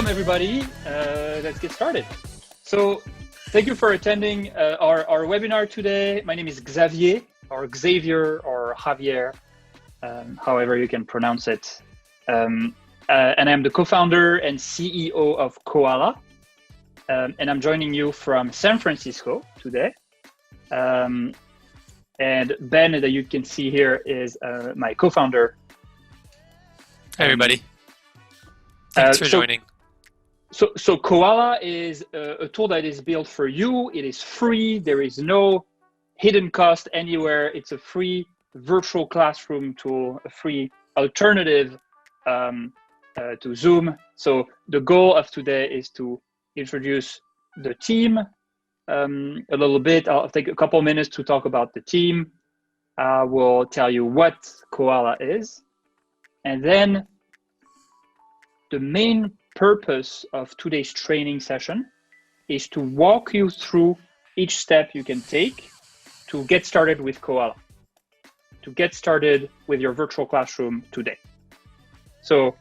Welcome everybody. Let's get started. So thank you for attending our webinar today. My name is Xavier or Javier, however you can pronounce it. And I'm the co-founder and CEO of Koala. And I'm joining you from San Francisco today. And Ben, that you can see here, is my co-founder. Hey everybody. Thanks for joining. So Koala is a tool that is built for you. It is free. There is no hidden cost anywhere. It's a free virtual classroom tool, a free alternative to Zoom. So the goal of today is to introduce the team a little bit. I'll take a couple minutes to talk about the team. I will tell you what Koala is. And then the main purpose of today's training session is to walk you through each step you can take to get started with Koala, to get started with your virtual classroom today. So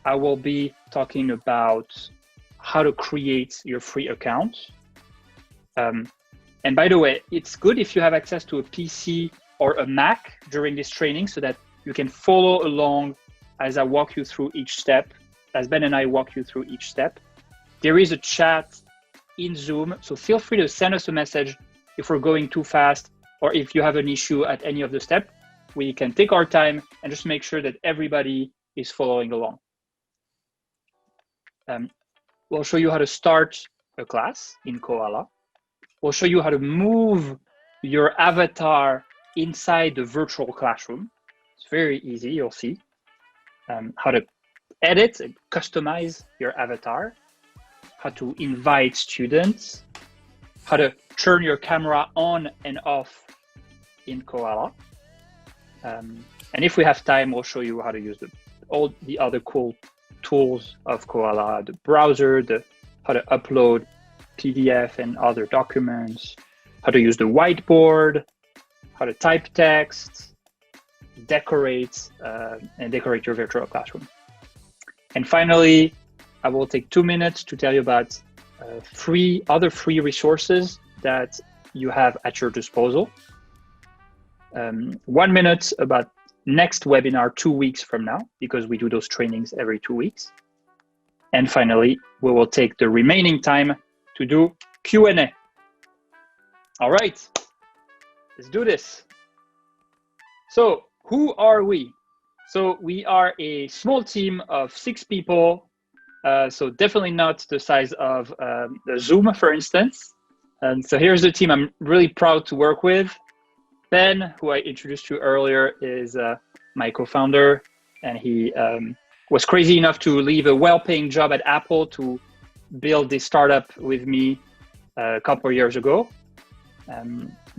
I will be talking about how to create your free account. And by the way, it's good if you have access to a PC or a Mac during this training so that you can follow along as I walk you through each step. As Ben and I walk you through each step. There is a chat in Zoom, so feel free to send us a message if we're going too fast or if you have an issue at any of the steps. We can take our time and just make sure that everybody is following along. We'll show you how to start a class in Koala. We'll show you how to move your avatar inside the virtual classroom. It's very easy, you'll see. How to edit and customize your avatar, how to invite students, how to turn your camera on and off in Koala. And if we have time, we'll show you how to use all the other cool tools of Koala, the browser, how to upload PDF and other documents, how to use the whiteboard, how to type text, decorate your virtual classroom. And finally, I will take 2 minutes to tell you about other free resources that you have at your disposal. 1 minute about next webinar 2 weeks from now, because we do those trainings every 2 weeks. And finally, we will take the remaining time to do Q&A. All right, let's do this. So who are we? So we are a small team of 6 people, so definitely not the size of the Zoom, for instance. And so here's the team I'm really proud to work with. Ben, who I introduced you earlier, is my co-founder, and he was crazy enough to leave a well-paying job at Apple to build this startup with me a couple of years ago.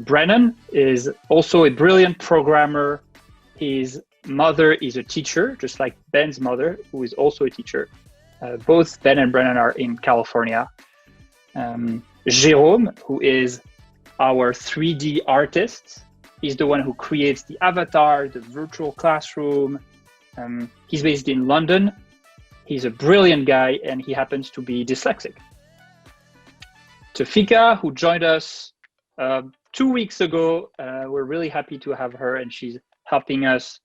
Brennan is also a brilliant programmer. His mother is a teacher, just like Ben's mother, who is also a teacher. Both Ben and Brennan are in California. Jérôme, who is our 3D artist, is the one who creates the avatar, the virtual classroom. He's based in London. He's a brilliant guy, and he happens to be dyslexic. Tafika, who joined us 2 weeks ago, we're really happy to have her, and she's helping us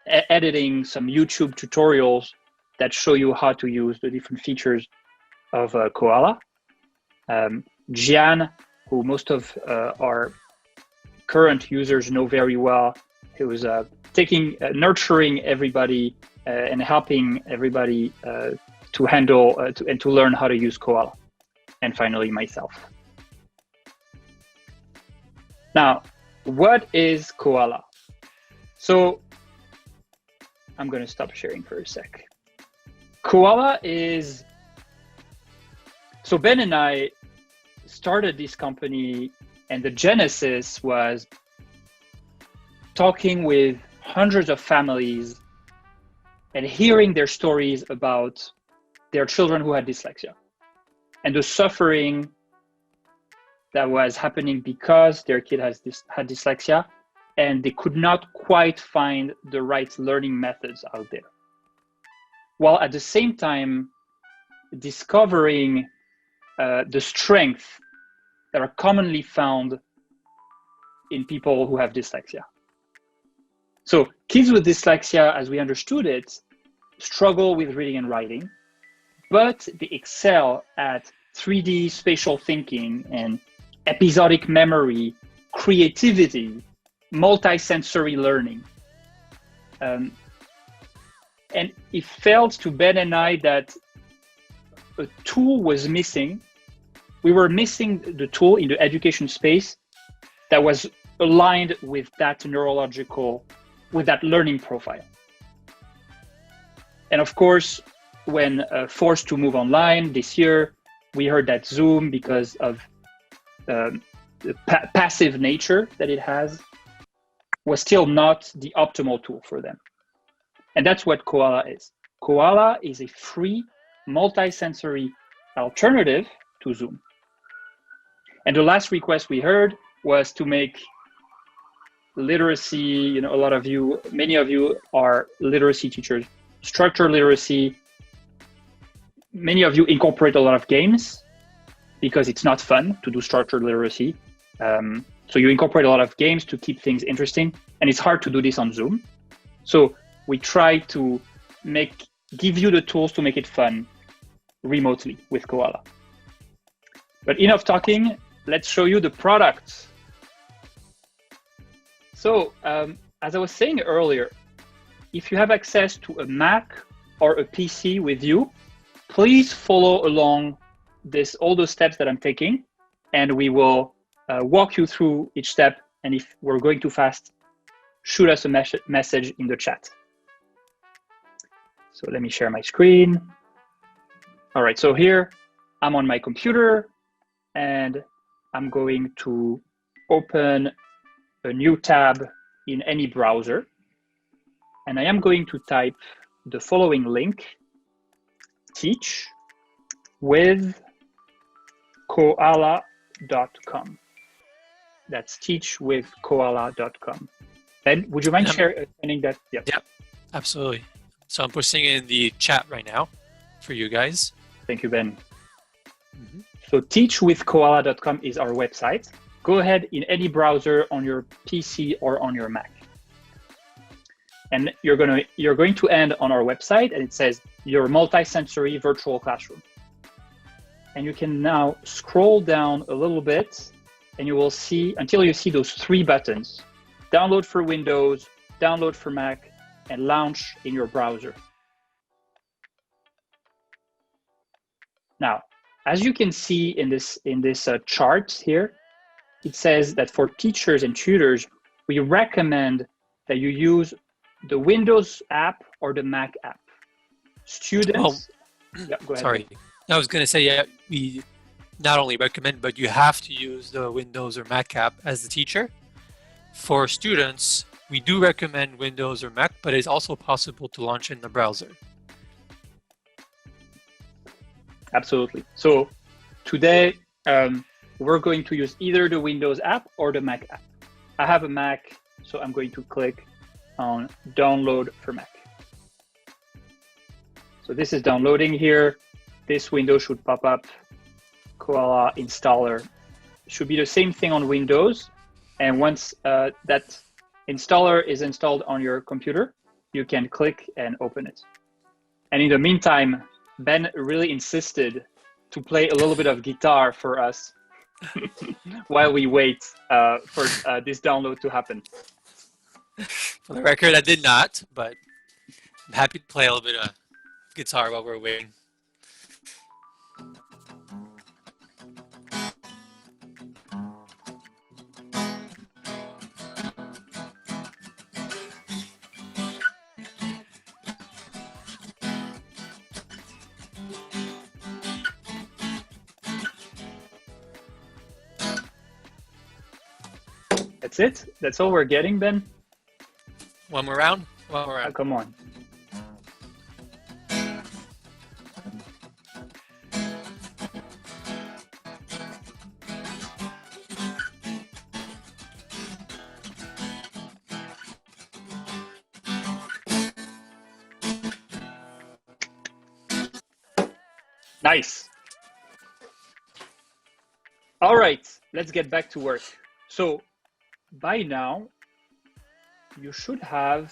editing some YouTube tutorials that show you how to use the different features of Koala. Gian, who most of our current users know very well, who was nurturing everybody and helping everybody to handle and to learn how to use Koala. And finally, myself. Now, what is Koala? So I'm going to stop sharing for a sec. Koala is, so Ben and I started this company, and the genesis was talking with hundreds of families and hearing their stories about their children who had dyslexia and the suffering that was happening because their kid had dyslexia, and they could not quite find the right learning methods out there. while at the same time discovering the strengths that are commonly found in people who have dyslexia. So kids with dyslexia, as we understood it, struggle with reading and writing, but they excel at 3D spatial thinking and episodic memory, creativity, multisensory learning. And it felt to Ben and I that a tool was missing. We were missing the tool in the education space that was aligned with that with that learning profile. And of course, when forced to move online this year, we heard that Zoom, because of the passive nature that it has, was still not the optimal tool for them. And that's what Koala is. Koala is a free multisensory alternative to Zoom. And the last request we heard was to make literacy, many of you are literacy teachers, structured literacy. Many of you incorporate a lot of games because it's not fun to do structured literacy. So you incorporate a lot of games to keep things interesting, and it's hard to do this on Zoom. So we try to give you the tools to make it fun remotely with Koala. But enough talking, let's show you the product. So as I was saying earlier, if you have access to a Mac or a PC with you, please follow along all those steps that I'm taking, and we will walk you through each step. And if we're going too fast, shoot us a message in the chat. So let me share my screen. All right, so here I'm on my computer, and I'm going to open a new tab in any browser. And I am going to type the following link: teach with koala.com. That's teachwithkoala.com. Ben, would you mind sharing that? Yeah, absolutely. So I'm posting in the chat right now for you guys. Thank you, Ben. Mm-hmm. So teachwithkoala.com is our website. Go ahead in any browser on your PC or on your Mac. And you're going to end on our website, and it says your multisensory virtual classroom. And you can now scroll down a little bit, and you will see until you see those three buttons: download for Windows, download for Mac, and launch in your browser. Now, as you can see in this chart here, it says that for teachers and tutors, we recommend that you use the Windows app or the Mac app. Students, yeah, go ahead. Sorry, I was going to say, yeah, we not only recommend, but you have to use the Windows or Mac app as the teacher. For students, we do recommend Windows or Mac, but it's also possible to launch in the browser. Absolutely. So today, we're going to use either the Windows app or the Mac app. I have a Mac, so I'm going to click on download for Mac. So this is downloading here. This window should pop up. Koala installer. It should be the same thing on Windows. And once that installer is installed on your computer, you can click and open it. And in the meantime, Ben really insisted to play a little bit of guitar for us while we wait for this download to happen. For the record, I did not, but I'm happy to play a little bit of guitar while we're waiting. That's it? That's all we're getting, Ben? One more round? One more round. Oh, come on. Nice. All right, let's get back to work. So by now, you should have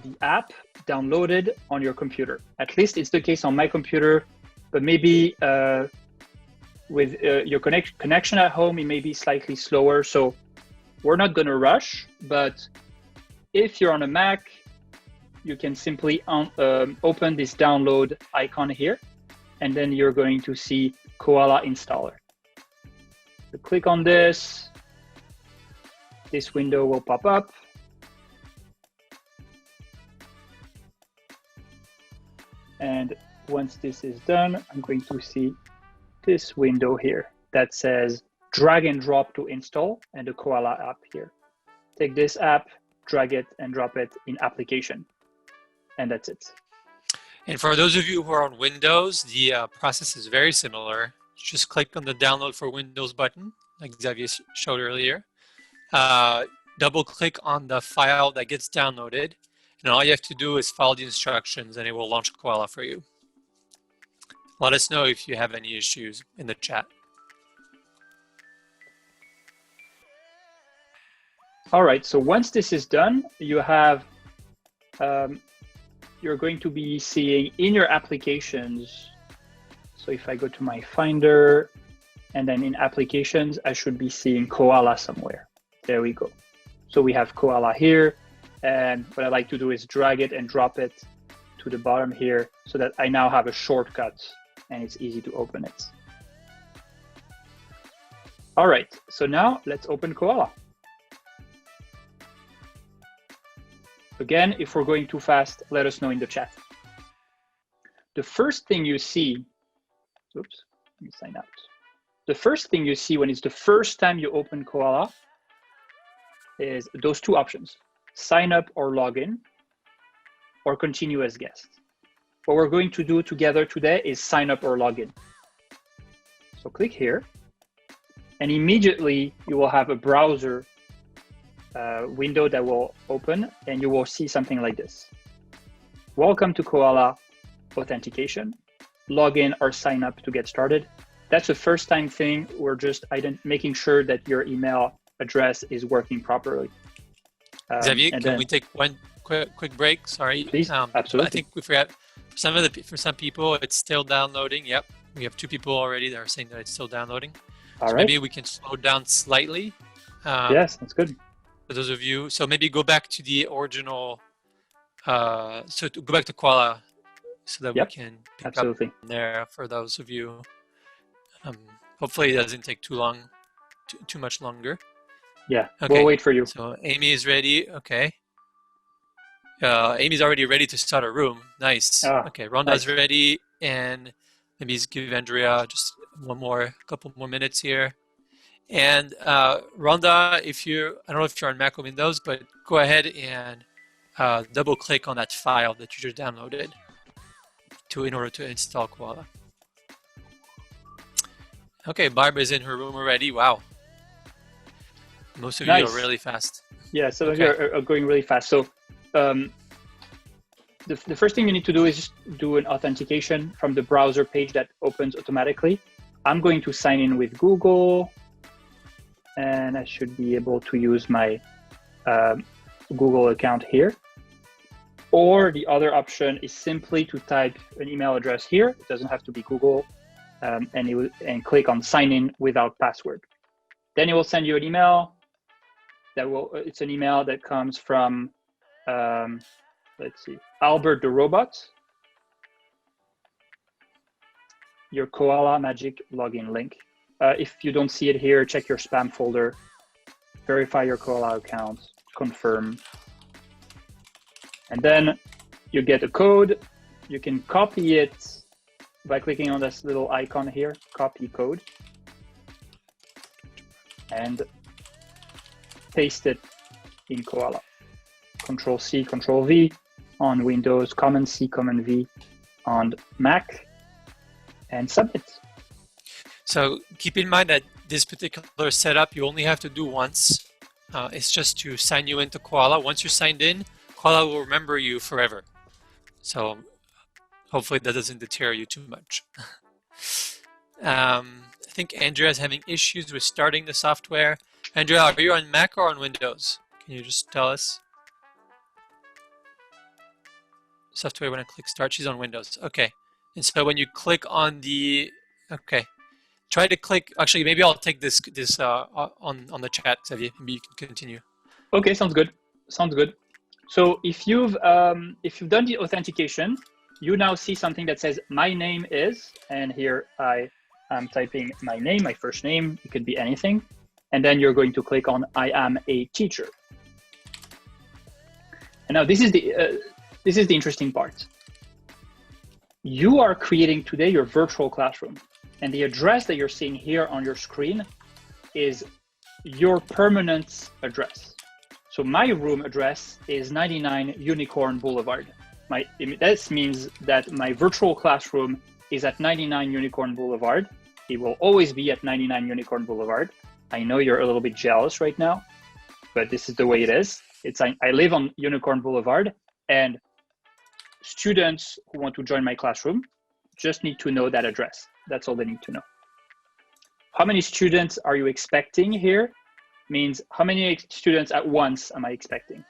the app downloaded on your computer. At least it's the case on my computer, but maybe with your connection at home, it may be slightly slower. So we're not going to rush, but if you're on a Mac, you can simply open this download icon here, and then you're going to see Koala installer. So click on this. This window will pop up. And once this is done, I'm going to see this window here that says drag and drop to install and the Koala app here. Take this app, drag it and drop it in application. And that's it. And for those of you who are on Windows, the process is very similar. Just click on the download for Windows button, like Xavier showed earlier. Double click on the file that gets downloaded. And all you have to do is follow the instructions and it will launch Koala for you. Let us know if you have any issues in the chat. All right, so once this is done, you have, you're going to be seeing in your applications. So if I go to my Finder and then in applications, I should be seeing Koala somewhere. There we go. So we have Koala here. And what I like to do is drag it and drop it to the bottom here so that I now have a shortcut and it's easy to open it. All right, so now let's open Koala. Again, if we're going too fast, let us know in the chat. The first thing you see, oops, let me sign out. The first thing you see when it's the first time you open Koala is those two options. Sign up or log in, or continue as guest. What we're going to do together today is sign up or log in. So click here, and immediately you will have a browser window that will open, and you will see something like this. Welcome to Koala authentication. Log in or sign up to get started. That's the first time thing. We're just making sure that your email address is working properly. Xavier, can we take one quick break? Sorry. Please, absolutely. I think we forgot. For some people, it's still downloading. Yep, we have 2 people already that are saying that it's still downloading. All so right. Maybe we can slow down slightly. Yes, that's good. For those of you, so maybe go back to the original. So go back to Koala, so that we can pick absolutely. up there for those of you. Hopefully, it doesn't take too long, too much longer. Yeah, okay. We'll wait for you. So Amy is ready. Okay. Amy's already ready to start a room. Nice. Okay, Rhonda's ready, and maybe give Andrea just a couple more minutes here. And Rhonda, I don't know if you're on Mac or Windows, but go ahead and double click on that file that you just downloaded in order to install Koala. Okay, Barb is in her room already. Wow. Most of you are really fast. Yeah, some of you are going really fast. So the first thing you need to do is just do an authentication from the browser page that opens automatically. I'm going to sign in with Google, and I should be able to use my Google account here. Or the other option is simply to type an email address here. It doesn't have to be Google, and click on sign in without password. Then it will send you an email. It's an email that comes from, let's see, Albert the Robot. Your Koala Magic login link. If you don't see it here, check your spam folder, verify your Koala account, confirm. And then you get a code. You can copy it by clicking on this little icon here, copy code, and paste it in Koala. Control C, Control V on Windows, Command C, Command V on Mac, and submit. So keep in mind that this particular setup you only have to do once. It's just to sign you into Koala. Once you're signed in, Koala will remember you forever. So hopefully that doesn't deter you too much. I think Andrea's having issues with starting the software. Andrea, are you on Mac or on Windows? Can you just tell us? Software, when I click start, she's on Windows. Okay. And so when you click on the, okay, try to click, actually, maybe I'll take this on the chat, Xavier. Maybe you can continue. Okay, sounds good. Sounds good. So if you've done the authentication, you now see something that says my name is, and here I am typing my name, my first name. It could be anything, and then you're going to click on I am a teacher. And now this is the interesting part. You are creating today your virtual classroom, and the address that you're seeing here on your screen is your permanent address. So my room address is 99 Unicorn Boulevard. This means that my virtual classroom is at 99 Unicorn Boulevard. It will always be at 99 Unicorn Boulevard. I know you're a little bit jealous right now, but this is the way it is. I live on Unicorn Boulevard, and students who want to join my classroom just need to know that address. That's all they need to know. How many students are you expecting here? Means how many students at once am I expecting?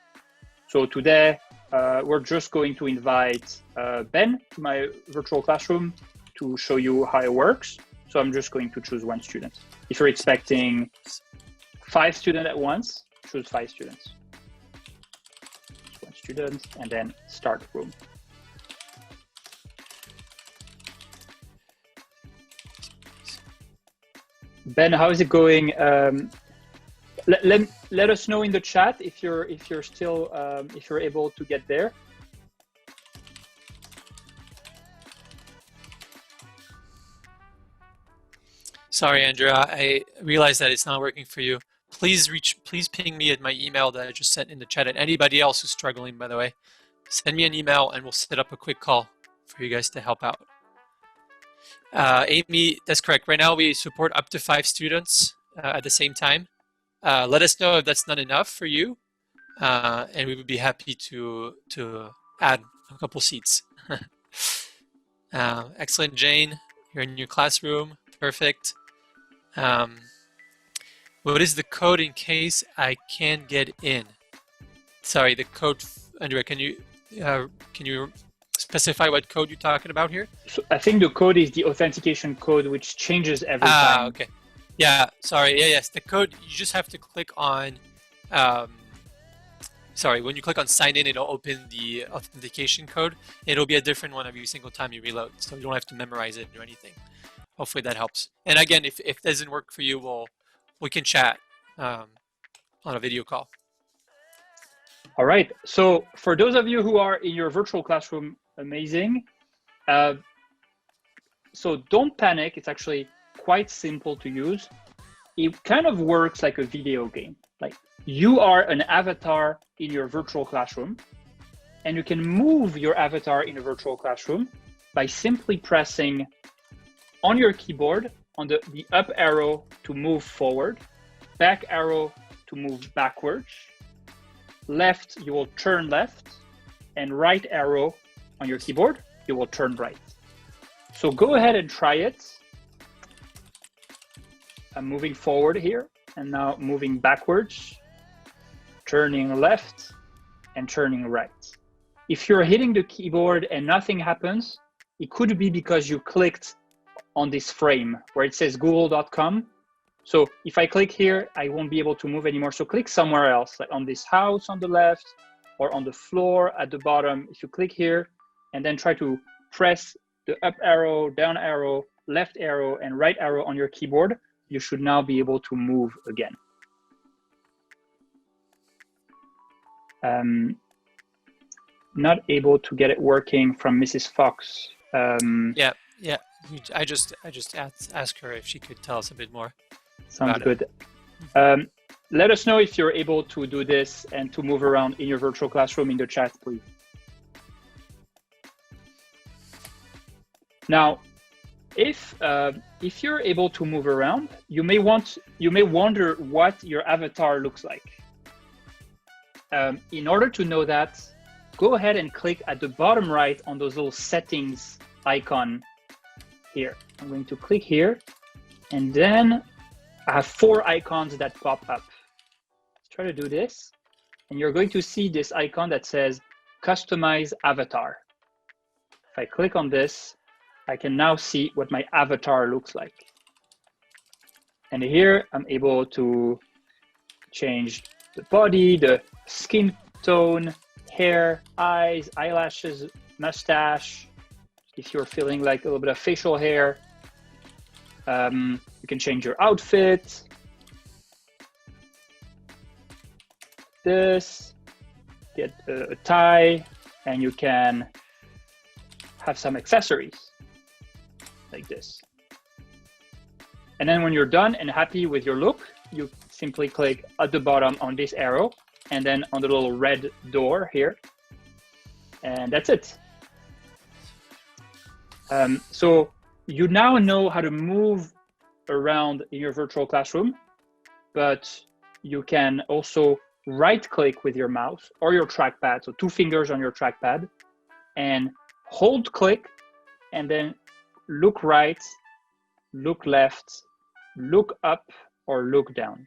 So today, we're just going to invite Ben to my virtual classroom to show you how it works. So I'm just going to choose one student. If you're expecting 5 students at once, choose 5 students. Just one student, and then start room. Ben, how is it going? Let us know in the chat if you're still if you're able to get there. Sorry, Andrea, I realize that it's not working for you. Please ping me at my email that I just sent in the chat. And anybody else who's struggling, by the way, send me an email and we'll set up a quick call for you guys to help out. Amy, that's correct. Right now we support up to 5 students at the same time. Let us know if that's not enough for you, and we would be happy to add a couple seats. Excellent, Jane. You're in your classroom. Perfect. What is the code in case I can't get in? Sorry, the code, Andrea. Can you specify what code you're talking about here? So I think the code is the authentication code, which changes every time. Okay. Yeah, sorry. Yeah, yes. The code, you just have to click on, sorry, when you click on sign in, it'll open the authentication code. It'll be a different one every single time you reload, so you don't have to memorize it or anything. Hopefully that helps. And again, if it doesn't work for you, we can chat on a video call. All right. So for those of you who are in your virtual classroom, amazing. So don't panic. It's actually quite simple to use. It kind of works like a video game. Like you are an avatar in your virtual classroom, and you can move your avatar in a virtual classroom by simply pressing on your keyboard on the up arrow to move forward, back arrow to move backwards, left, you will turn left, and right arrow on your keyboard, you will turn right. So go ahead and try it. I'm moving forward here, and now moving backwards, turning left, and turning right. If you're hitting the keyboard and nothing happens, it could be because you clicked on this frame where it says google.com. So if I click here, I won't be able to move anymore. So click somewhere else, like on this house on the left or on the floor at the bottom. If you click here and then try to press the up arrow, down arrow, left arrow, and right arrow on your keyboard, you should now be able to move again. Not able to get it working from Mrs. Fox. Yeah. I just asked her if she could tell us a bit more. Sounds good. Let us know if you're able to do this and to move around in your virtual classroom in the chat, please. Now, if you're able to move around, you may wonder what your avatar looks like. In order to know that, go ahead and click at the bottom right on those little settings icon here. I'm going to click here, and then I have 4 icons that pop up. Let's try to do this, and you're going to see this icon that says Customize Avatar. If I click on this, I can now see what my avatar looks like. And here I'm able to change the body, the skin tone, hair, eyes, eyelashes, mustache. If you're feeling like a little bit of facial hair, you can change your outfit. This, get a tie, and you can have some accessories like this. And then when you're done and happy with your look, you simply click at the bottom on this arrow and then on the little red door here. And that's it. So you now know how to move around in your virtual classroom, but you can also right click with your mouse or your trackpad, so 2 fingers on your trackpad, and hold click, and then look right, look left, look up, or look down.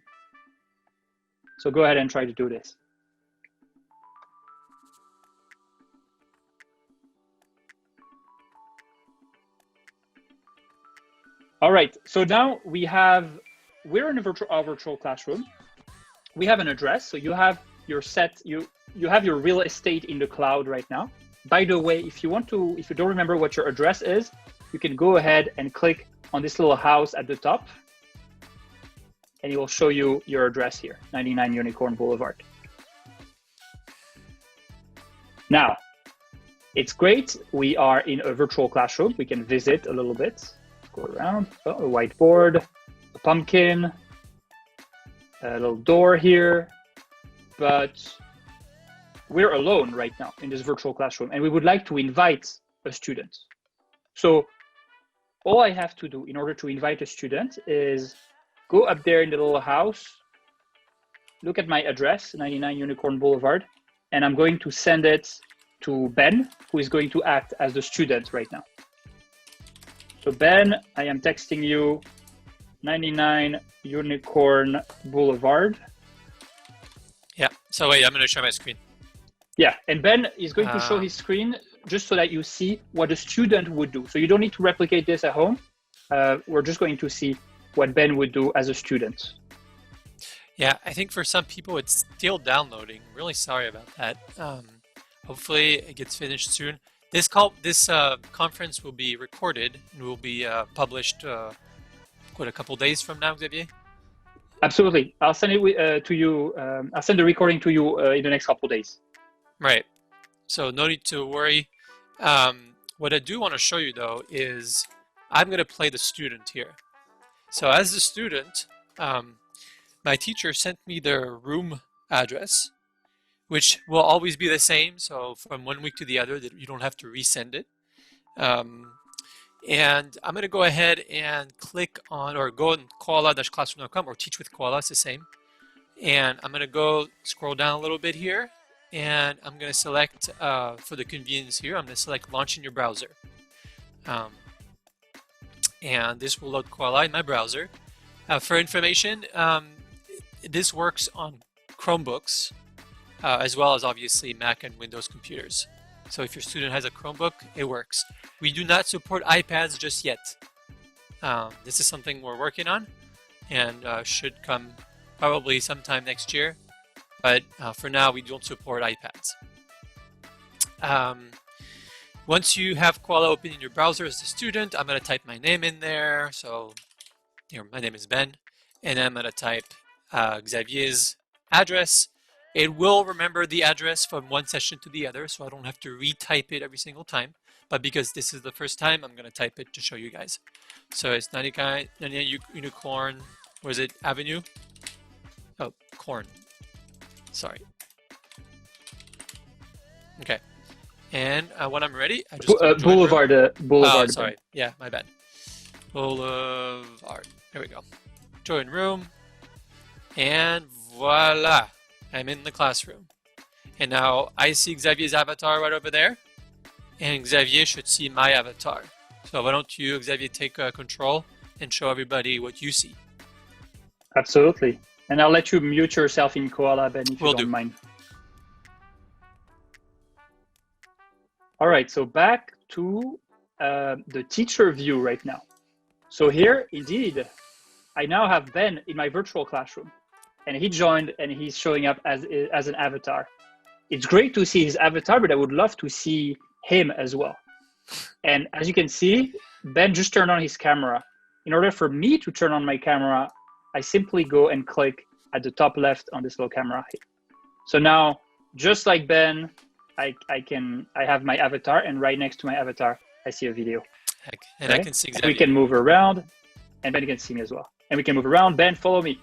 So go ahead and try to do this. All right, so now we're in a virtual classroom. We have an address, so you have your you have your real estate in the cloud right now. By the way, if you don't remember what your address is, you can go ahead and click on this little house at the top, and it will show you your address here, 99 Unicorn Boulevard. Now, it's great. We are in a virtual classroom. We can visit a little bit. Go around. Oh, a whiteboard, a pumpkin, a little door here, but we're alone right now in this virtual classroom, and we would like to invite a student. So all I have to do in order to invite a student is go up there in the little house, look at my address, 99 Unicorn Boulevard, and I'm going to send it to Ben, who is going to act as the student right now. So Ben, I am texting you 99 Unicorn Boulevard. Yeah, so wait, I'm going to share my screen. Yeah, and Ben is going to show his screen just so that you see what a student would do. So you don't need to replicate this at home. We're just going to see what Ben would do as a student. Yeah, I think for some people it's still downloading. Really sorry about that. Hopefully it gets finished soon. This conference will be recorded and will be published a couple days from now, Xavier? Absolutely. I'll send it to you. I'll send the recording to you in the next couple of days. Right. So no need to worry. What I do want to show you though is I'm going to play the student here. So as the student, my teacher sent me their room address, which will always be the same. So from one week to the other, that you don't have to resend it. And I'm going to go ahead and click on, or go on koala-classroom.com, or Teach with Koala, it's the same. And I'm going to go scroll down a little bit here, and I'm going to select, for the convenience here, I'm going to select Launch in your browser. And this will load Koala in my browser. For information, this works on Chromebooks, as well as obviously Mac and Windows computers. So if your student has a Chromebook, it works. We do not support iPads just yet. This is something we're working on, and should come probably sometime next year. But for now, we don't support iPads. Once you have Koala open in your browser as a student, I'm going to type my name in there. So my name is Ben, and I'm going to type Xavier's address. It will remember the address from one session to the other, so I don't have to retype it every single time. But because this is the first time, I'm going to type it to show you guys. So it's 99 Unicorn, was it Avenue? Oh, Corn. Sorry. Okay. And when I'm ready, I just Boulevard. Boulevard. Oh, sorry. Yeah, my bad. Boulevard. There we go. Join room. And voila. I'm in the classroom. And now I see Xavier's avatar right over there. And Xavier should see my avatar. So why don't you, Xavier, take control and show everybody what you see. Absolutely. And I'll let you mute yourself in Koala, Ben, if you don't mind. All right, so back to the teacher view right now. So here, indeed, I now have Ben in my virtual classroom, and he joined and he's showing up as an avatar. It's great to see his avatar, but I would love to see him as well. And as you can see, Ben just turned on his camera. In order for me to turn on my camera, I simply go and click at the top left on this little camera here. So now, just like Ben, I have my avatar, and right next to my avatar, I see a video. And okay. I can see Xavier. We can move around, and Ben can see me as well. And we can move around. Ben, follow me.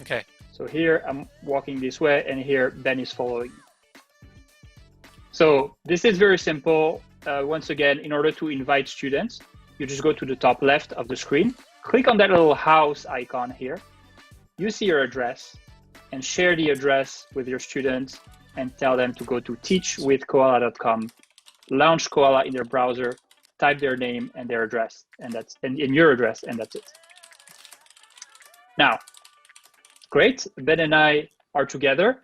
Okay. So here I'm walking this way, and here Ben is following. So this is very simple. Once again, in order to invite students, you just go to the top left of the screen, click on that little house icon here. You see your address, and share the address with your students and tell them to go to teachwithkoala.com, launch Koala in their browser, type their name and their address, and your address, and that's it. Now, great, Ben and I are together.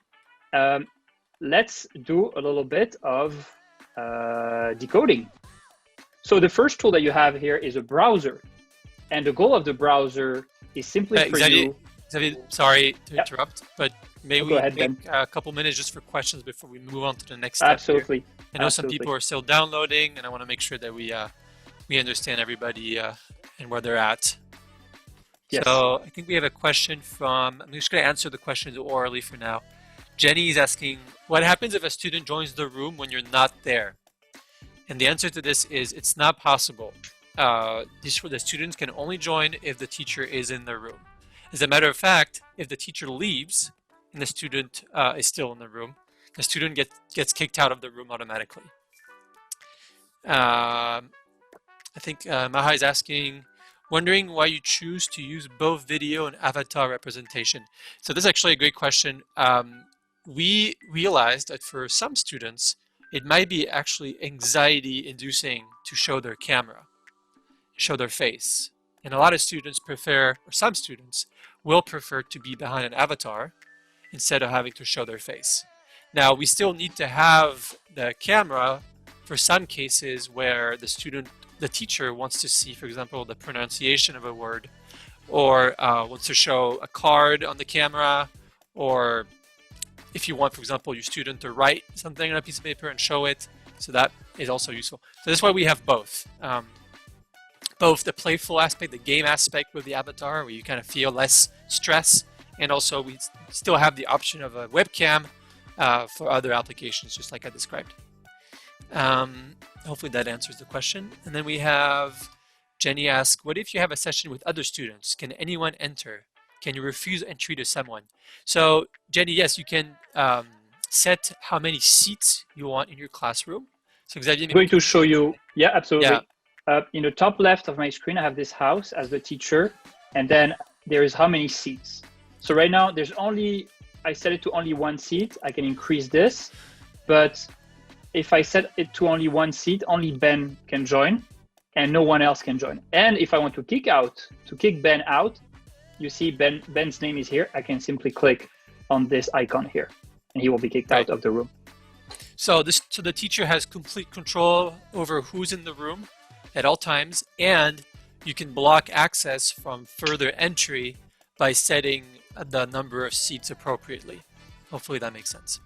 Let's do a little bit of decoding. So the first tool that you have here is a browser, and the goal of the browser is simply for you. Xavier, sorry to interrupt, but maybe we ahead, take a couple minutes just for questions before we move on to the next step. Absolutely. Here. I know some people are still downloading, and I want to make sure that we understand everybody and where they're at. Yes. So I think we have a question from, I'm just going to answer the question orally for now. Jenny is asking, what happens if a student joins the room when you're not there? And the answer to this is it's not possible. The students can only join if the teacher is in the room. As a matter of fact, if the teacher leaves and the student is still in the room, the student gets kicked out of the room automatically. I think Maha is asking, wondering why you choose to use both video and avatar representation. So this is actually a great question. We realized that for some students, it might be actually anxiety inducing to show their camera, show their face. And a lot of students prefer, or some students will prefer to be behind an avatar instead of having to show their face. Now, we still need to have the camera for some cases where the teacher wants to see, for example, the pronunciation of a word, or wants to show a card on the camera, or if you want, for example, your student to write something on a piece of paper and show it. So that is also useful. So that's why we have both. Both the playful aspect, the game aspect with the avatar, where you kind of feel less stress, and also we still have the option of a webcam for other applications, just like I described. Hopefully that answers the question. And then we have Jenny ask, what if you have a session with other students? Can anyone enter? Can you refuse entry to someone? So Jenny, yes, you can set how many seats you want in your classroom. So Xavier, I'm going to show you. Yeah, absolutely. Yeah. In the top left of my screen, I have this house as the teacher, and then there is how many seats. So right now, I set it to only one seat. I can increase this, but if I set it to only one seat, only Ben can join, and no one else can join. And if I want to kick Ben out, you see Ben's name is here. I can simply click on this icon here, and he will be kicked out of the room. So the teacher has complete control over who's in the room at all times, and you can block access from further entry by setting the number of seats appropriately. Hopefully that makes sense.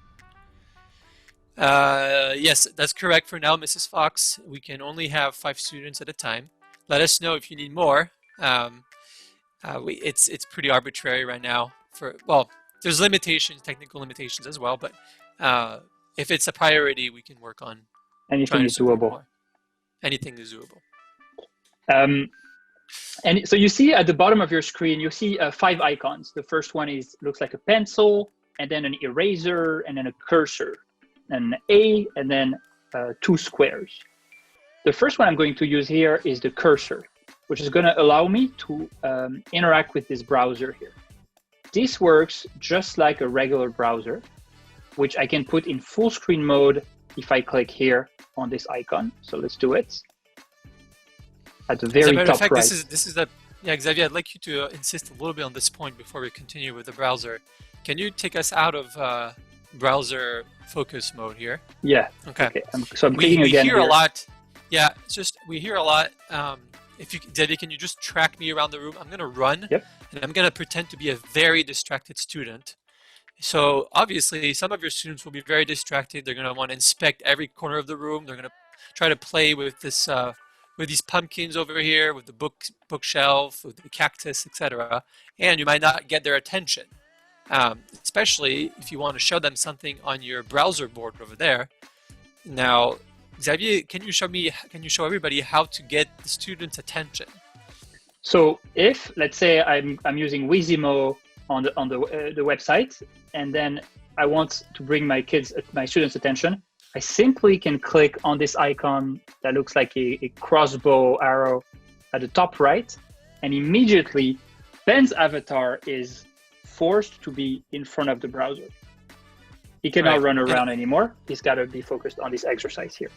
Yes, that's correct for now, Mrs. Fox. We can only have 5 students at a time. Let us know if you need more. It's pretty arbitrary right now. There's limitations, technical limitations as well, but if it's a priority, we can work on anything is doable. More. Anything is doable. And so you see at the bottom of your screen, you see 5 icons. The first one looks like a pencil, and then an eraser, and then a cursor, an A, and then 2 squares. The first one I'm going to use here is the cursor, which is going to allow me to interact with this browser here. This works just like a regular browser, which I can put in full screen mode if I click here on this icon. So let's do it. at the As a very matter of top fact, right. this is the yeah, Xavier. I'd like you to insist a little bit on this point before we continue with the browser. Can you take us out of browser focus mode here? Yeah. Okay. Okay. So I'm We clicking again hear a here. lot. Yeah, it's just we hear a lot. If you, Xavier, can you just track me around the room? I'm gonna run, Yep. and I'm gonna pretend to be a very distracted student. So obviously, some of your students will be very distracted. They're gonna want to inspect every corner of the room. They're gonna try to play with this, with these pumpkins over here, with the bookshelf, with the cactus, etc. And you might not get their attention, especially if you want to show them something on your browser board over there. Now, Xavier, can you show everybody how to get the students' attention? So if, let's say, I'm using Wizimo on the website, and then I want to bring my students' attention, I simply can click on this icon that looks like a crossbow arrow at the top right, and immediately Ben's avatar is forced to be in front of the browser. He cannot run around anymore. He's got to be focused on this exercise here.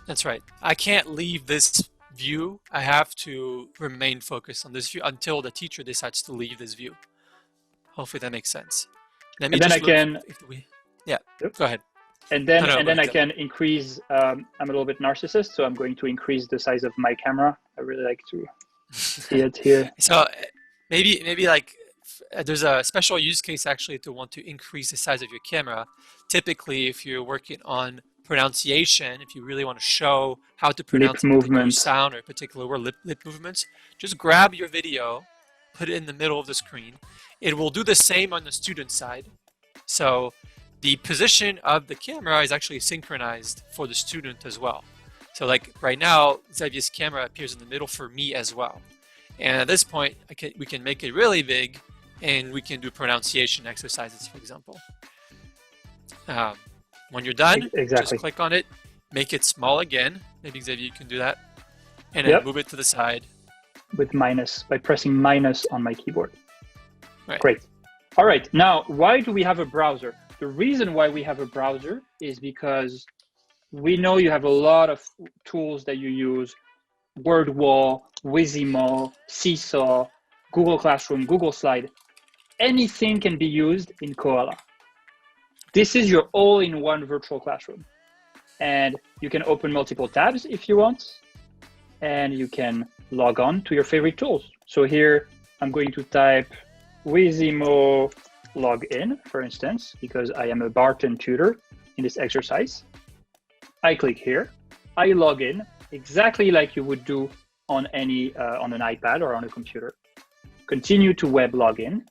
That's right. I can't leave this view. I have to remain focused on this view until the teacher decides to leave this view. Hopefully that makes sense. Let me and then just I can. Yeah. Yep. Go ahead. And then I can increase. I'm a little bit narcissist, so I'm going to increase the size of my camera. I really like to see it here. So maybe like there's a special use case actually to want to increase the size of your camera. Typically, if you're working on pronunciation, if you really want to show how to pronounce a particular sound or a particular word, lip movements, just grab your video, put it in the middle of the screen. It will do the same on the student side. So the position of the camera is actually synchronized for the student as well. So like right now, Xavier's camera appears in the middle for me as well. And at this point, we can make it really big, and we can do pronunciation exercises, for example. When you're done, just click on it, make it small again. Maybe Xavier, you can do that. And then move it to the side. With minus, by pressing minus on my keyboard. Right. Great. All right, now, why do we have a browser? The reason why we have a browser is because we know you have a lot of tools that you use, WordWall, Wizimo, Seesaw, Google Classroom, Google Slide. Anything can be used in Koala. This is your all-in-one virtual classroom. And you can open multiple tabs if you want, and you can log on to your favorite tools. So here, I'm going to type Wizimo login, for instance, because I am a Barton tutor in this exercise. I click here, I log in exactly like you would do on on an iPad or on a computer. Continue to web login.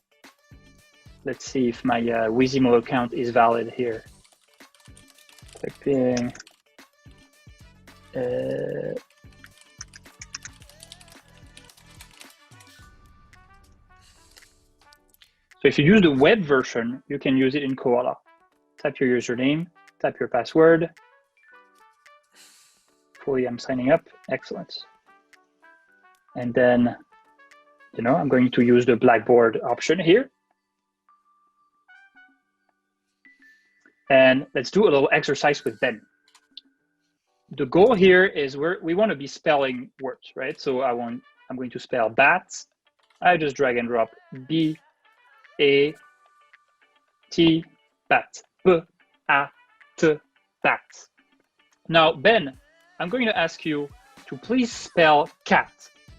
Let's see if my Wizimo account is valid here. Typing. So if you use the web version, you can use it in Koala. Type your username, type your password. Hopefully I'm signing up. Excellent. And then, I'm going to use the Blackboard option here. And let's do a little exercise with Ben. The goal here is we want to be spelling words, right? So I'm going to spell bats. I just drag and drop B-A-T, bat, B-A-T, bat. Now, Ben, I'm going to ask you to please spell cat,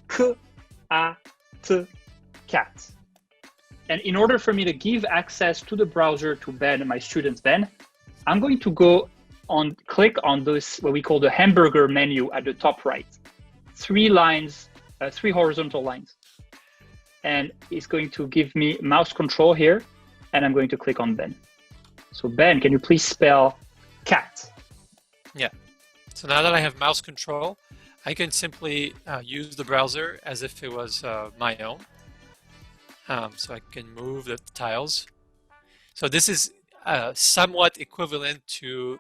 K-A-T, cat. And in order for me to give access to the browser to Ben, my student Ben, I'm going to click on this, what we call the hamburger menu at the top right. 3 lines, 3 horizontal lines. And it's going to give me mouse control here, and I'm going to click on Ben. So Ben, can you please spell cat? Yeah. So now that I have mouse control, I can simply use the browser as if it was my own. So I can move the tiles. So this is somewhat equivalent to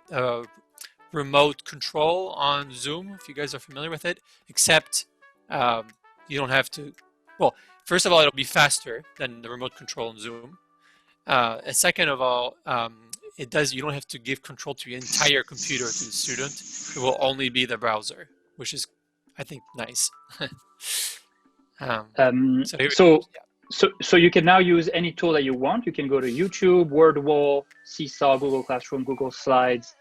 remote control on Zoom, if you guys are familiar with it, except you don't have to, well, first of all, it'll be faster than the remote control on Zoom. And second of all, you don't have to give control to the entire computer to the student. It will only be the browser, which is, I think nice. So here we So, go. so you can now use any tool that you want. You can go to YouTube, WordWall, Seesaw, Google Classroom, Google Slides.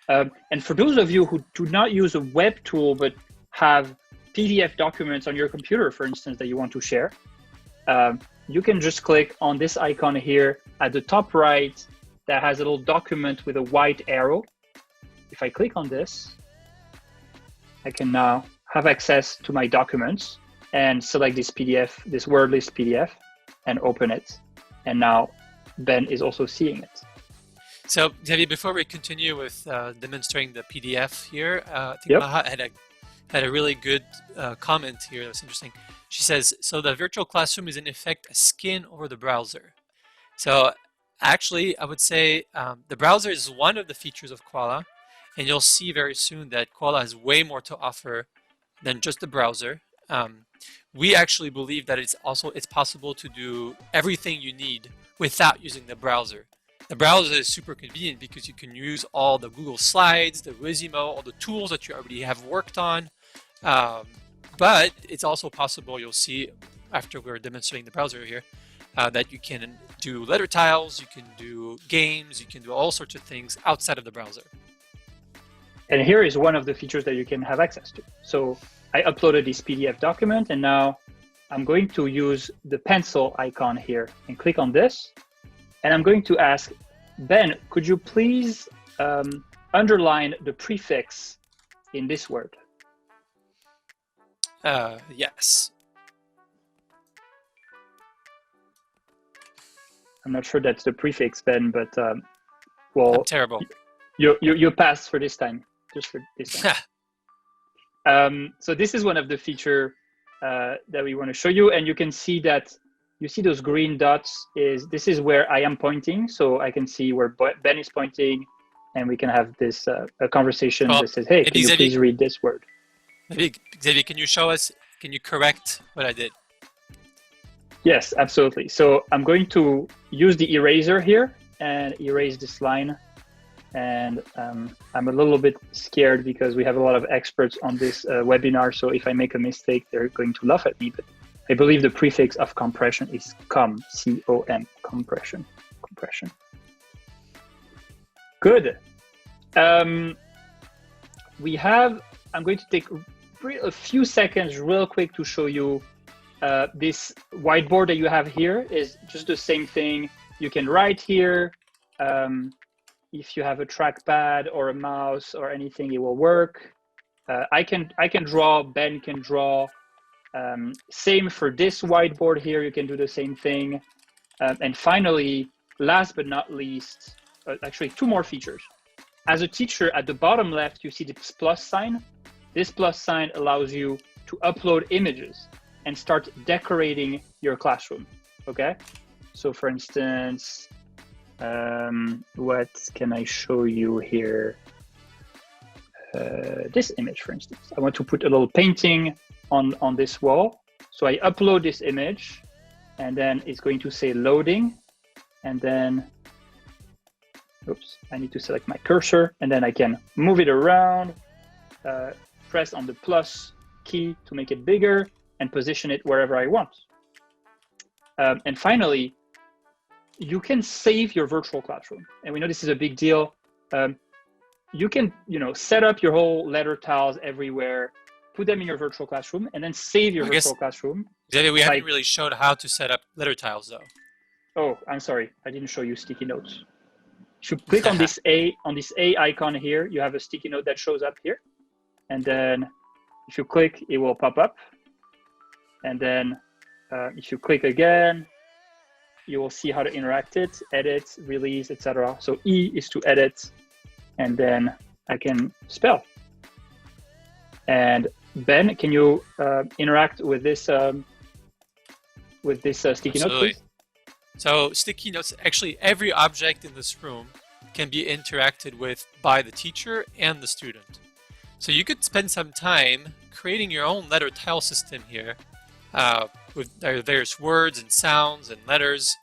And for those of you who do not use a web tool but have PDF documents on your computer, for instance, that you want to share, you can just click on this icon here at the top right that has a little document with a white arrow. If I click on this, I can now have access to my documents and select this PDF, this word list PDF, and open it. And now Ben is also seeing it. So, Xavier, before we continue with demonstrating the PDF here, I think Maha had a really good comment here that's interesting. She says, so the virtual classroom is in effect a skin over the browser. So actually, I would say the browser is one of the features of Koala, and you'll see very soon that Koala has way more to offer than just the browser. We actually believe that it's possible to do everything you need without using the browser. The browser is super convenient because you can use all the Google Slides, the Wizimo, all the tools that you already have worked on. But it's also possible, you'll see after we're demonstrating the browser here, that you can do letter tiles, you can do games, you can do all sorts of things outside of the browser. And here is one of the features that you can have access to. So I uploaded this PDF document, and now I'm going to use the pencil icon here and click on this. And I'm going to ask, Ben, could you please underline the prefix in this word? Yes. I'm not sure that's the prefix, Ben, but well, I'm terrible. You passed for this time, just for this time. So this is one of the feature that we want to show you, and you can see that you see those green dots. This is where I am pointing, so I can see where Ben is pointing, and we can have this a conversation that says, "Hey, can you please read this word?" Maybe Xavier, can you show us? Can you correct what I did? Yes, absolutely. So I'm going to use the eraser here and erase this line. And I'm a little bit scared because we have a lot of experts on this webinar. So if I make a mistake, they're going to laugh at me. But I believe the prefix of compression is com, C-O-M, compression. Good. I'm going to take a few seconds real quick to show you this whiteboard that you have here is just the same thing. You can write here. If you have a trackpad or a mouse or anything, it will work. I can draw, Ben can draw. Same for this whiteboard here, you can do the same thing. And finally, last but not least, actually two more features. As a teacher, at the bottom left, you see this plus sign. This plus sign allows you to upload images and start decorating your classroom, okay? So for instance, what can I show you here? This image, for instance. I want to put a little painting on this wall. So I upload this image, and then it's going to say loading, and then, oops, I need to select my cursor, and then I can move it around, press on the plus key to make it bigger, and position it wherever I want. And finally, you can save your virtual classroom. And we know this is a big deal. You can, set up your whole letter tiles everywhere, put them in your virtual classroom, and then save your virtual classroom. Xavier, we haven't really showed how to set up letter tiles, though. Oh, I'm sorry. I didn't show you sticky notes. If you click on this A icon here, you have a sticky note that shows up here. And then if you click, it will pop up. And then if you click again, you will see how to interact it, edit, release, etc. So E is to edit, and then I can spell. And Ben, can you interact with this sticky note, please? So sticky notes, actually every object in this room can be interacted with by the teacher and the student. So you could spend some time creating your own letter tile system here with various words and sounds and letters,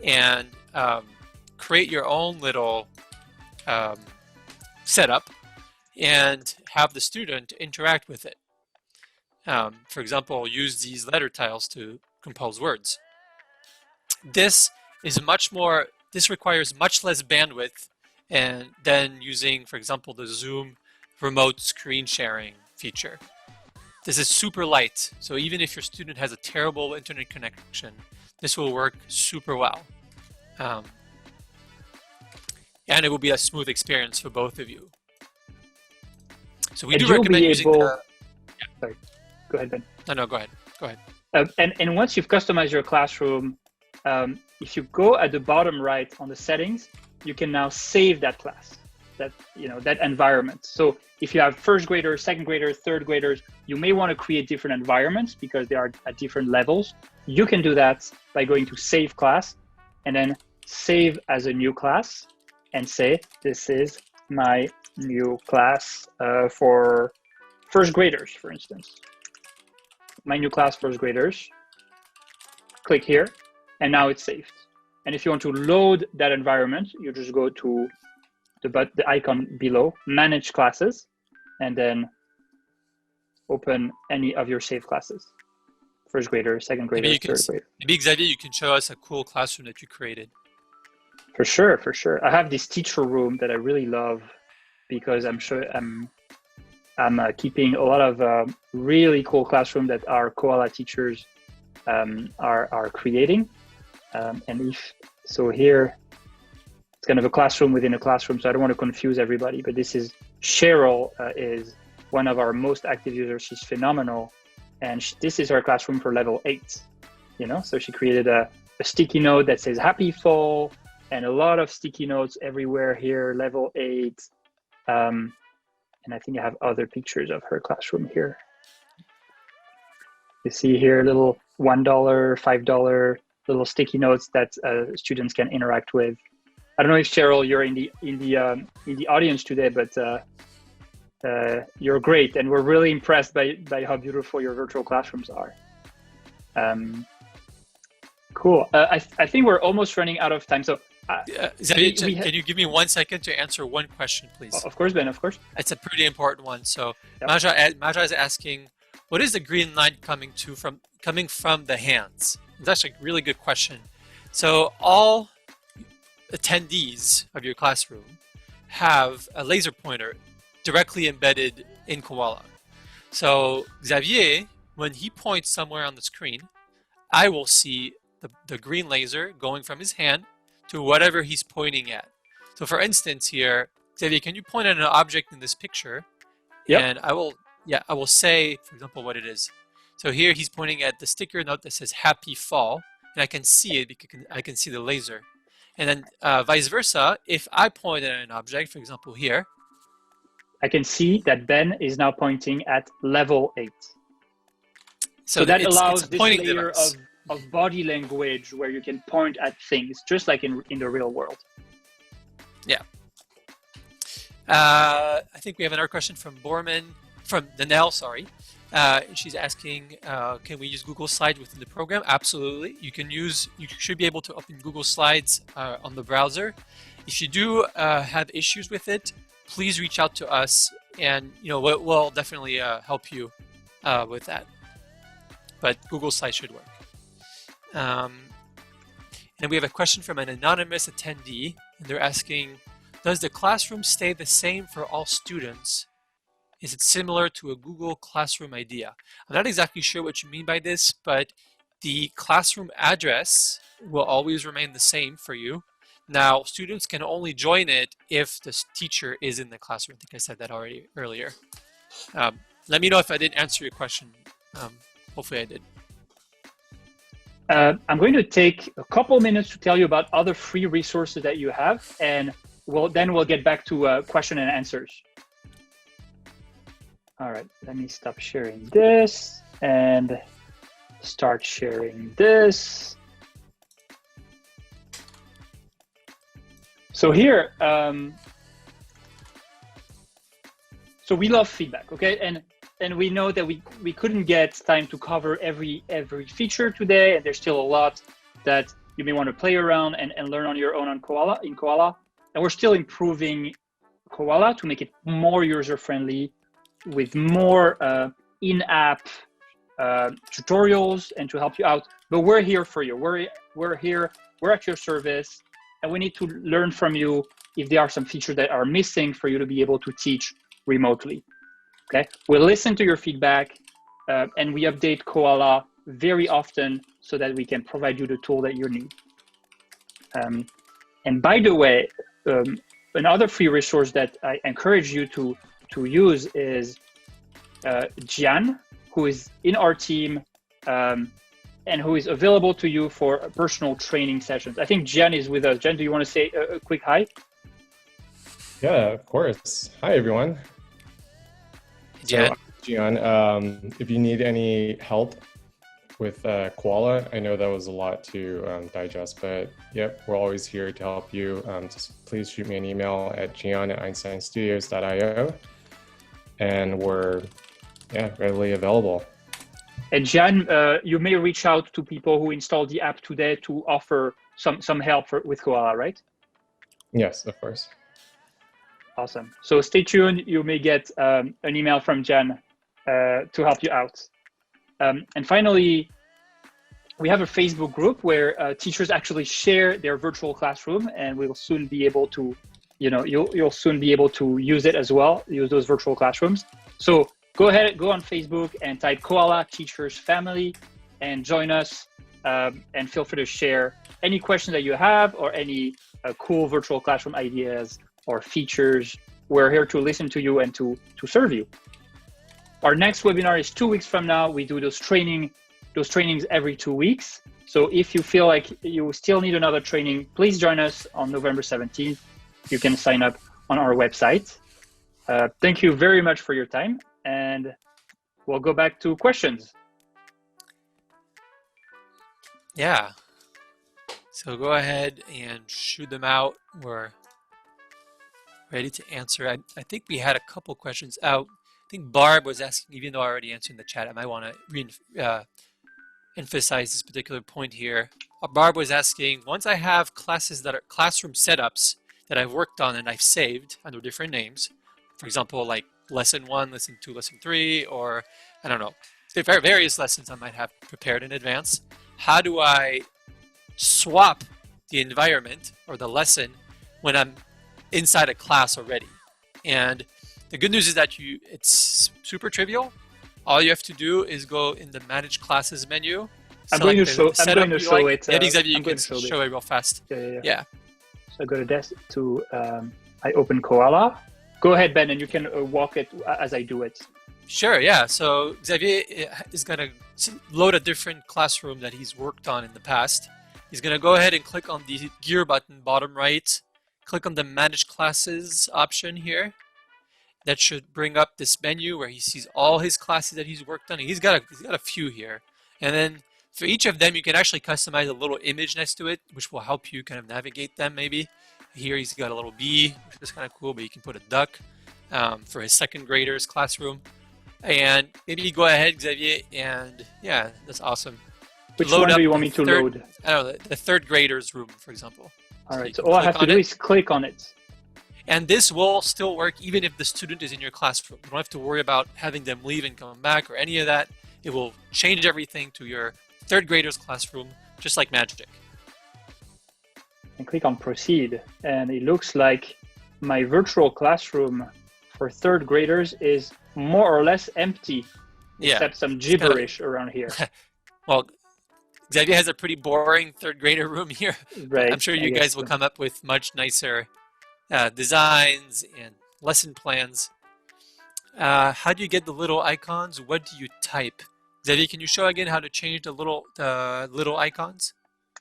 and create your own little setup and have the student interact with it. For example, use these letter tiles to compose words. This requires much less bandwidth than using, for example, the Zoom remote screen sharing feature. This is super light, so even if your student has a terrible internet connection, this will work super well. And it will be a smooth experience for both of you. So we do recommend using the... Yeah. Sorry, go ahead, Ben. No, go ahead. Go ahead. And once you've customized your classroom, if you go at the bottom right on the settings, you can now save that class, that environment. So if you have first graders, second graders, third graders, you may want to create different environments because they are at different levels. You can do that by going to Save Class and then Save as a new class and say, this is my new class for first graders, for instance. My new class, first graders. Click here, and now it's saved. And if you want to load that environment, you just go to the icon below, Manage Classes, and then open any of your saved classes. First grader, second grader, third grader. Maybe, Xavier, you can show us a cool classroom that you created. For sure. I have this teacher room that I really love because I'm keeping a lot of really cool classroom that our Koala teachers are creating. So here, it's kind of a classroom within a classroom, so I don't want to confuse everybody, but this is Cheryl is one of our most active users. She's phenomenal. And this is her classroom for level 8, so she created a sticky note that says happy fall and a lot of sticky notes everywhere here, level 8. And I think I have other pictures of her classroom here. You see here little $1, $5 little sticky notes that students can interact with. I don't know if Cheryl, you're in the audience today, but you're great, and we're really impressed by how beautiful your virtual classrooms are. Cool. I think we're almost running out of time. So, Xavier, can you give me 1 second to answer one question, please? Of course, Ben. Of course. It's a pretty important one. So, yep. Maja is asking, what is the green light coming from the hands? It's actually a really good question. So, all attendees of your classroom have a laser pointer directly embedded in Koala. So Xavier, when he points somewhere on the screen, I will see the green laser going from his hand to whatever he's pointing at. So for instance here, Xavier, can you point at an object in this picture? Yep. And I will say, for example, what it is. So here he's pointing at the sticker note that says happy fall, and I can see it because I can see the laser. And then vice versa, if I point at an object, for example here, I can see that Ben is now pointing at level 8. So that allows this layer of body language where you can point at things, just like in the real world. Yeah. I think we have another question from Danelle, sorry. She's asking, can we use Google Slides within the program? Absolutely. You should be able to open Google Slides on the browser. If you do have issues with it, please reach out to us, and we'll definitely help you with that. But Google Slides should work. And we have a question from an anonymous attendee, and they're asking, does the classroom stay the same for all students? Is it similar to a Google Classroom idea? I'm not exactly sure what you mean by this, but the classroom address will always remain the same for you. Now, students can only join it if the teacher is in the classroom. I think I said that already earlier. Let me know if I didn't answer your question. Hopefully I did. I'm going to take a couple minutes to tell you about other free resources that you have, and we'll get back to question and answers. All right, let me stop sharing this and start sharing this. So here, so we love feedback, okay? And we know that we couldn't get time to cover every feature today, and there's still a lot that you may want to play around and learn on your own in Koala. And we're still improving Koala to make it more user-friendly with more in-app tutorials and to help you out. But we're here for you. We're here. We're at your service, and we need to learn from you if there are some features that are missing for you to be able to teach remotely. Okay, we listen to your feedback, and we update Koala very often so that we can provide you the tool that you need. And by the way, another free resource that I encourage you to use is Gian, who is in our team and who is available to you for personal training sessions. I think Gian is with us. Gian, do you want to say a quick hi? Yeah, of course. Hi, everyone. Gian. So, Gian, if you need any help with Koala, I know that was a lot to digest, but yep, we're always here to help you. Just please shoot me an email at gian@einsteinstudios.io, and we're readily available. And Gian, you may reach out to people who installed the app today to offer some help with Koala, right? Yes, of course. Awesome. So stay tuned. You may get an email from Gian to help you out. And finally, we have a Facebook group where teachers actually share their virtual classroom, and we'll soon be able to, you'll soon be able to use it as well, use those virtual classrooms. So go ahead, go on Facebook and type Koala Teachers Family and join us, and feel free to share any questions that you have or any cool virtual classroom ideas or features. We're here to listen to you and to serve you. Our next webinar is 2 weeks from now. We do those trainings every 2 weeks. So if you feel like you still need another training, please join us on November 17th. You can sign up on our website. Thank you very much for your time, and we'll go back to questions. Yeah. So go ahead and shoot them out. We're ready to answer. I think we had a couple questions out. I think Barb was asking, even though I already answered in the chat, I might want to emphasize this particular point here. Barb was asking, once I have classes that are classroom setups that I've worked on and I've saved under different names, for example, like lesson 1, lesson 2, lesson 3, or I don't know, various lessons I might have prepared in advance, how do I swap the environment or the lesson when I'm inside a class already? And the good news is that it's super trivial. All you have to do is go in the Manage Classes menu. I'm going to show it. Yeah, exactly. You can show it real fast. Yeah. So I go to desk I open Koala. Go ahead, Ben, and you can walk it as I do it. Sure, yeah. So Xavier is going to load a different classroom that he's worked on in the past. He's going to go ahead and click on the gear button bottom right. Click on the Manage Classes option here. That should bring up this menu where he sees all his classes that he's worked on. He's got a few here. And then for each of them, you can actually customize a little image next to it, which will help you kind of navigate them maybe. Here he's got a little bee, which is kind of cool, but you can put a duck for his second graders classroom. And maybe you go ahead, Xavier, and yeah, that's awesome. Which one do you want me to load? I don't know, the third graders room, for example. All right, so all I have to do is click on it. And this will still work even if the student is in your classroom. You don't have to worry about having them leave and come back or any of that. It will change everything to your third graders classroom, just like magic. And click on proceed. And it looks like my virtual classroom for third graders is more or less empty, except some gibberish around here. Well, Xavier has a pretty boring third grader room here. Right. I'm sure you guys will come up with much nicer designs and lesson plans. How do you get the little icons? What do you type? Xavier, can you show again how to change the little icons?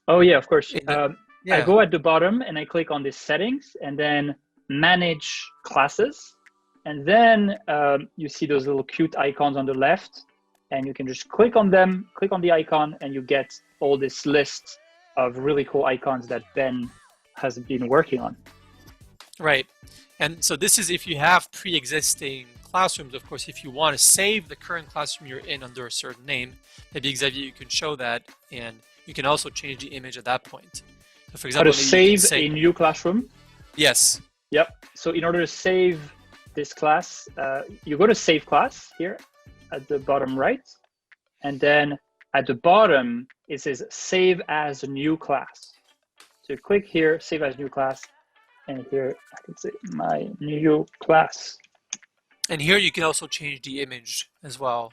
Oh yeah, of course. I go at the bottom and I click on the settings and then manage classes. And then you see those little cute icons on the left, and you can just click on them, click on the icon, and you get all this list of really cool icons that Ben has been working on. Right. And so this is if you have pre-existing classrooms. Of course, if you want to save the current classroom you're in under a certain name, maybe Xavier, you can show that, and you can also change the image at that point. So for example, how to save a new classroom? Yes. Yep. So in order to save this class, you go to Save Class here at the bottom right, and then at the bottom, it says save as a new class. So you click here, save as new class, and here I can say my new class. And here you can also change the image as well,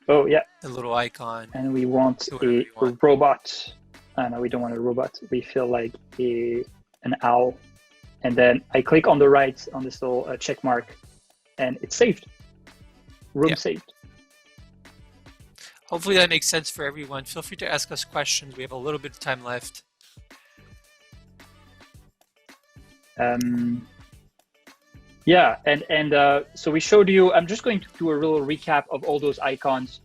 Oh yeah, the little icon. and we want to whatever you a want. robot. No, we don't want a robot. We feel like an owl. And then I click on the right on this little check mark, and it's saved. Room saved. Hopefully that makes sense for everyone. Feel free to ask us questions. We have a little bit of time left. Yeah, and so we showed you, I'm just going to do a little recap of all those icons.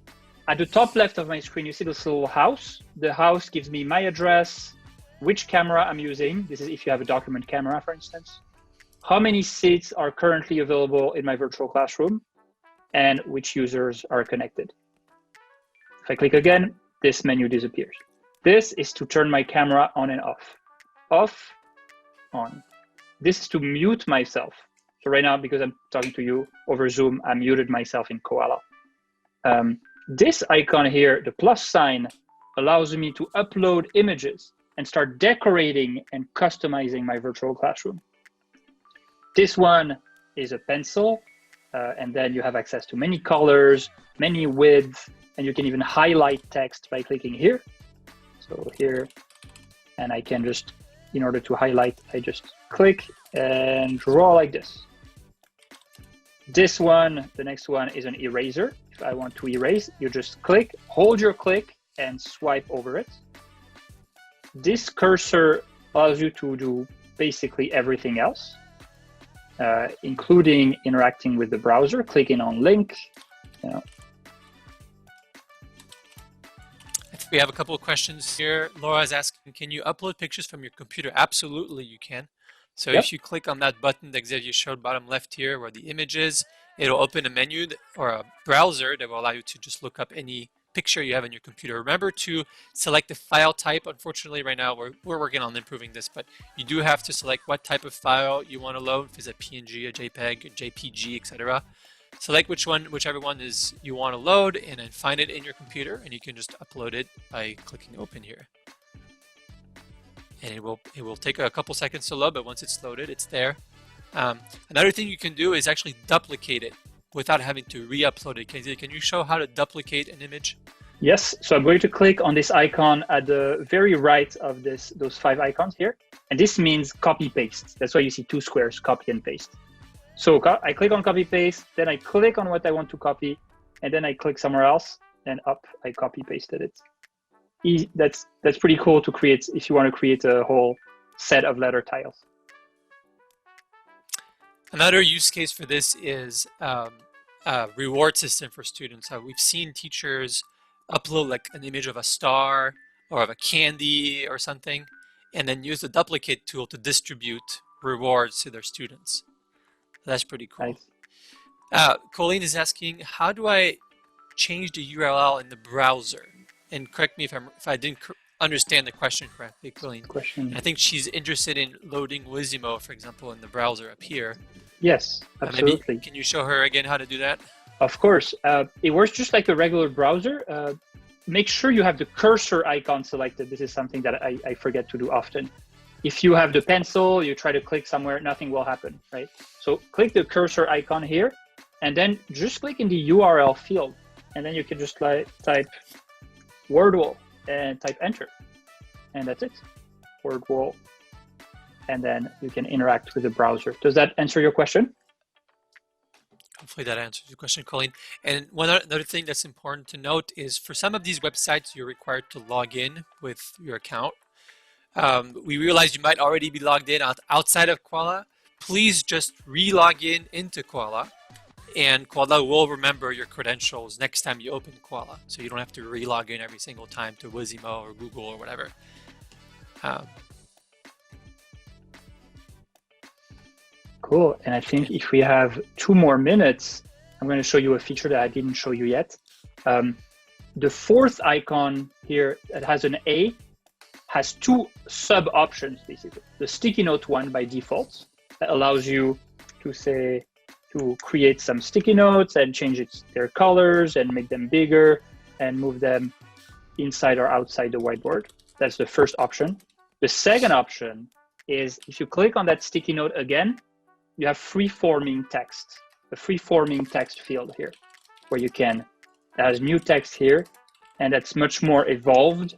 At the top left of my screen, you see this little house. The house gives me my address, which camera I'm using. This is if you have a document camera, for instance. How many seats are currently available in my virtual classroom, and which users are connected. If I click again, this menu disappears. This is to turn my camera on and off. Off, on. This is to mute myself. So right now, because I'm talking to you over Zoom, I muted myself in Koala. This icon here, the plus sign, allows me to upload images and start decorating and customizing my virtual classroom. This one is a pencil, and then you have access to many colors, many widths, and you can even highlight text by clicking here. So here, and I can just, in order to highlight, I just click and draw like this. This one, the next one is an eraser. If I want to erase, you just click, hold your click, and swipe over it. This cursor allows you to do basically everything else, including interacting with the browser, clicking on link. You know. We have a couple of questions here. Laura is asking, can you upload pictures from your computer? Absolutely, you can. So if you click on that button that Xavier showed bottom left here where the image is, it'll open a menu or a browser that will allow you to just look up any picture you have in your computer. Remember to select the file type. Unfortunately, right now we're working on improving this, but you do have to select what type of file you want to load. If it's a PNG, a JPEG, a JPG, etc. Select whichever one is you want to load, and then find it in your computer, and you can just upload it by clicking open here. And it will take a couple seconds to load, but once it's loaded, it's there. Another thing you can do is actually duplicate it without having to re-upload it. Can you show how to duplicate an image? Yes, so I'm going to click on this icon at the very right of those 5 icons here. And this means copy paste. That's why you see 2 squares, copy and paste. So I click on copy paste, then I click on what I want to copy, and then I click somewhere else, and up, I copy pasted it. That's pretty cool to create if you want to create a whole set of letter tiles. Another use case for this is a reward system for students. We've seen teachers upload like an image of a star or of a candy or something, and then use the duplicate tool to distribute rewards to their students. That's pretty cool. Nice. Colleen is asking, how do I change the URL in the browser? And correct me if I didn't understand the question correctly, Colleen. I think she's interested in loading Wizimo, for example, in the browser up here. Yes, absolutely. Maybe, can you show her again how to do that? Of course. It works just like a regular browser. Make sure you have the cursor icon selected. This is something that I forget to do often. If you have the pencil, you try to click somewhere, nothing will happen, right? So click the cursor icon here, and then just click in the URL field, and then you can just type WordWall and type enter, and that's it, WordWall, and then you can interact with the browser. Does that answer your question? Hopefully that answers your question, Colleen. And another thing that's important to note is for some of these websites, you're required to log in with your account. We realize you might already be logged in outside of Koala. Please just re-log in into Koala, and Koala will remember your credentials next time you open Koala. So you don't have to re-log in every single time to Wizimo or Google or whatever. Cool. And I think if we have 2 more minutes, I'm going to show you a feature that I didn't show you yet. The 4th icon here that has an A has 2 sub options, basically. The sticky note one by default that allows you to create some sticky notes and change their colors and make them bigger. and move them inside or outside the whiteboard. That's the first option. The second option is if you click on that sticky note again, you have free-forming text, a free-forming text field here, where you can, it has new text here, and that's much more evolved.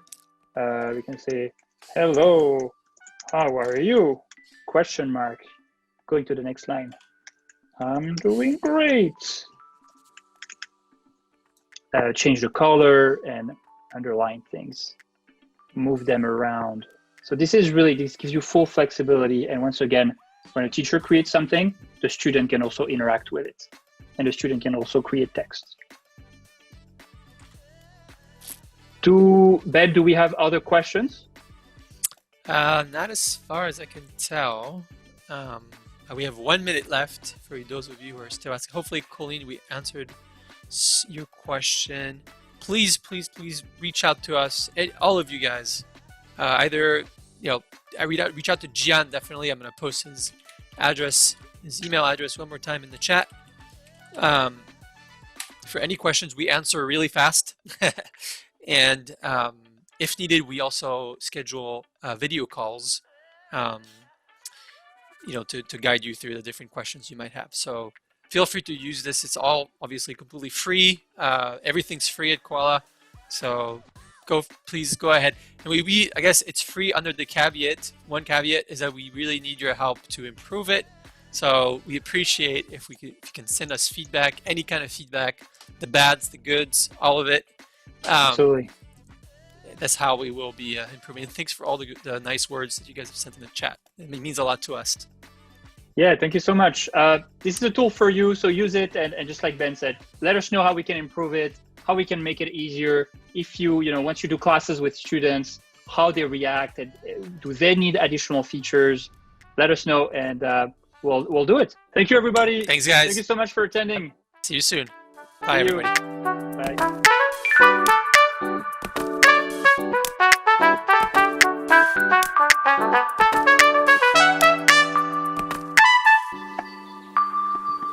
We can say, hello, how are you? Question mark. Going to the next line. I'm doing great. Change the color and underline things. Move them around. So this gives you full flexibility. And once again, when a teacher creates something, the student can also interact with it. And the student can also create text. Ben, do we have other questions? Not as far as I can tell. We have 1 minute left for those of you who are still asking. Hopefully, Colleen, we answered your question. Please, please, please reach out to us, all of you guys. Either, reach out to Gian, definitely. I'm going to post his address, his email address one more time in the chat. For any questions, we answer really fast. And if needed, we also schedule video calls, to guide you through the different questions you might have. So feel free to use this. It's all obviously completely free. Everything's free at Koala. So please go ahead. And I guess it's free under the caveat. One caveat is that we really need your help to improve it. So we appreciate if you can send us feedback, any kind of feedback, the bads, the goods, all of it. Absolutely. That's how we will be improving. And thanks for all the nice words that you guys have sent in the chat. It means a lot to us. Yeah, thank you so much. This is a tool for you, so use it. And just like Ben said, let us know how we can improve it, how we can make it easier. If once you do classes with students, how they react, and do they need additional features? Let us know, and we'll do it. Thank you, everybody. Thanks, guys. Thank you so much for attending. See you soon. Bye, everybody. Bye.